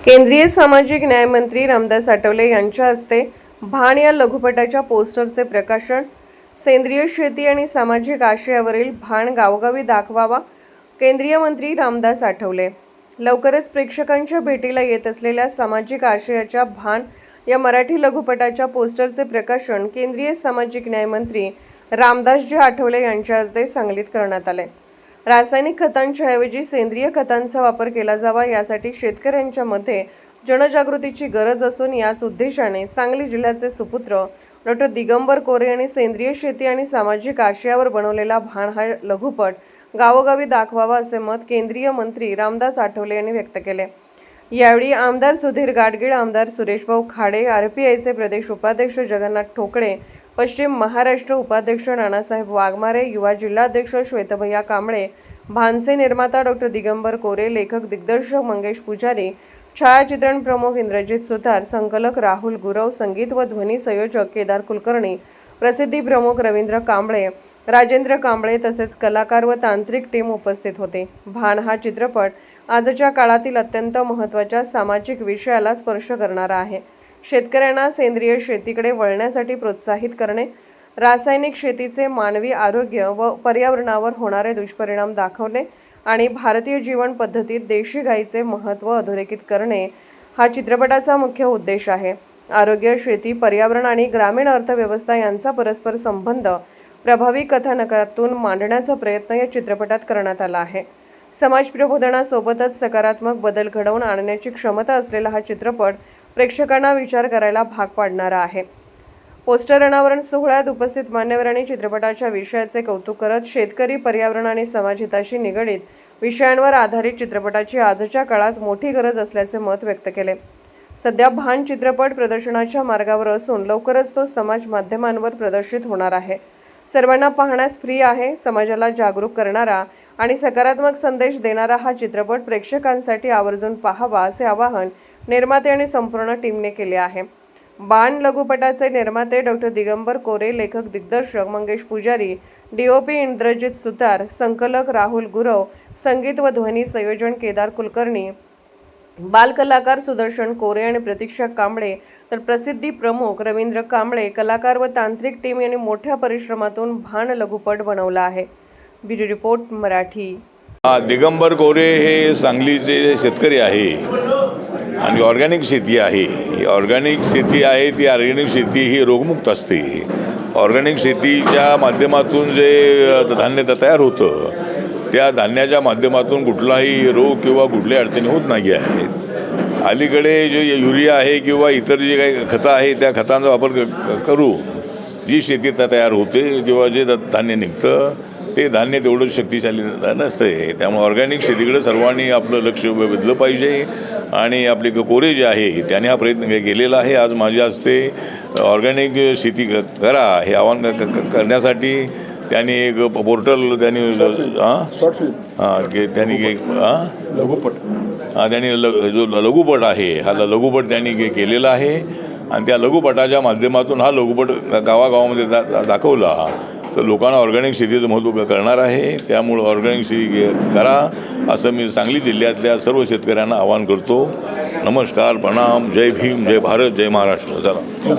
केंद्रीय सामाजिक न्याय मंत्री रामदास आठवले यांच्या हस्ते भान या लघुपटाच्या पोस्टरचे प्रकाशन। सेंद्रिय शेती आणि सामाजिक आशयावरील भान गावोगावी दाखवावा। केंद्रीय मंत्री रामदास आठवले लवकरच प्रेक्षकांच्या भेटीला येत असलेल्या सामाजिक आशयाच्या भान या मराठी लघुपटाच्या पोस्टरचे प्रकाशन केंद्रीय सामाजिक न्याय मंत्री रामदासजी आठवले यांच्या हस्ते सांगलीत करण्यात आले। रासायनिक खतांच्या ऐवजी सेंद्रिय खतांचा वापर केला जावा यासाठी शेतकऱ्यांच्या मध्ये जनजागृतीची गरज असून याच उद्देशाने सांगली जिल्ह्याचे सुपुत्र डॉ. दिगंबर कोरे यांनी सेंद्रिय शेती आणि सामाजिक आशयावर बनवलेला भान हा लघुपट गावोगावी दाखवावा असे मत केंद्रीय मंत्री रामदास आठवले यांनी व्यक्त केले। यावेळी आमदार सुधीर गाडगीळ, आमदार सुरेशभाऊ खाडे, RPIचे प्रदेश उपाध्यक्ष जगन्नाथ ठोकळे, पश्चिम महाराष्ट्र उपाध्यक्ष नानासाहेब वाघमारे, युवा जिल्हाध्यक्ष श्वेतभैया कांबळे, भानचे निर्माता डॉ. दिगंबर कोरे, लेखक दिग्दर्शक मंगेश पुजारी, छायाचित्रण प्रमुख इंद्रजित सुतार, संकलक राहुल गुरव, संगीत व ध्वनी संयोजक केदार कुलकर्णी, प्रसिद्धी प्रमुख रवींद्र कांबळे, राजेंद्र कांबळे तसेच कलाकार व तांत्रिक टीम उपस्थित होते। भान हा चित्रपट आजच्या काळातील अत्यंत महत्त्वाच्या सामाजिक विषयाला स्पर्श करणारा आहे। शेतकऱ्यांना सेंद्रिय शेतीकडे वळण्यासाठी प्रोत्साहित करणे, रासायनिक शेतीचे मानवी आरोग्य व पर्यावरणावर होणारे दुष्परिणाम दाखवणे आणि भारतीय जीवन पद्धतीत देशी गाईचे महत्त्व अधोरेखित करणे हा चित्रपटाचा मुख्य उद्देश आहे। आरोग्य, शेती, पर्यावरण आणि ग्रामीण अर्थव्यवस्था यांचा परस्पर संबंध प्रभावी कथानकातून मांडण्याचा प्रयत्न या चित्रपटात करण्यात आला आहे। समाज प्रबोधनासोबतच सकारात्मक बदल घडवून आणण्याची क्षमता असलेला हा चित्रपट प्रेक्षकांना विचार करायला भाग पाडणारा आहे। पोस्टर अनावरण सोहळ्यात उपस्थित मान्यवरांनी चित्रपटाच्या विषयाचे कौतुक करत शेतकरी, पर्यावरण आणि समाजहिताशी निगडीत विषयांवर आधारित चित्रपटाची आजच्या काळात मोठी गरज असल्याचे मत व्यक्त केले। सध्या भान चित्रपट प्रदर्शनाच्या मार्गावर असून लवकरच तो समाज माध्यमांवर प्रदर्शित होणार आहे। सर्वांना पाहण्यास फ्री आहे। समाजाला जागरूक करणारा आणि सकारात्मक संदेश देणारा हा चित्रपट प्रेक्षकांसाठी आवर्जून पाहावा असे आवाहन निर्माते आणि संपूर्ण टीमने केले आहे। बाण लघुपटाचे निर्माते डॉ. दिगंबर कोरे, लेखक दिग्दर्शक मंगेश पुजारी, DOP इंद्रजित सुतार, संकलक राहुल गुरव, संगीत व ध्वनी संयोजन केदार कुलकर्णी, बालकलाकार सुदर्शन कोरे आणि प्रतीक्षा कांबळे तर प्रसिद्धी प्रमुख रवींद्र कांबळे, कलाकार व तांत्रिक टीम यांनी मोठ्या परिश्रमातून भान लघुपट बनवला आहे। Bureau report Marathi. दिगंबर कोरे हे सांगलीचे शेतकरी आहे आणि ऑर्गॅनिक शेती आहे। ही ऑर्गॅनिक शेती आहे ती ऑर्गॅनिक शेती ही रोगमुक्त असते। ऑर्गॅनिक शेतीच्या माध्यमातून जे धान्य तयार होतं त्या धान्याच्या माध्यमातून कुठलाही रोग किंवा कुठल्या अडचणी होत नाही आहेत। अलीकडे जे युरिया आहे किंवा इतर जे काही खतं आहे त्या खतांचा वापर करू जी शेती तयार होते किंवा जे धान्य निघतं ते धान्य तेवढं शक्तिशाली नसते। त्यामुळे ऑर्गॅनिक शेतीकडे सर्वांनी आपलं लक्ष वेधलं पाहिजे आणि आपले कोरे जे आहे त्याने हा प्रयत्न केलेला आहे। आज माझ्या हस्ते ऑर्गॅनिक शेती करा हे आवाहन करण्यासाठी त्यांनी एक पोर्टल त्यांनी जो लघुपट आहे हा लघुपट त्यांनी केलेला आहे आणि त्या लघुपटाच्या माध्यमातून हा लघुपट गावागावामध्ये दाखवला तर लोकांना ऑर्गॅनिक शेतीचं महत्त्व करणार आहे। त्यामुळे ऑर्गॅनिक शेती करा असं मी सांगली जिल्ह्यातल्या सर्व शेतकऱ्यांना आवाहन करतो। नमस्कार, प्रणाम, जय भीम, जय भारत, जय महाराष्ट्र। चला।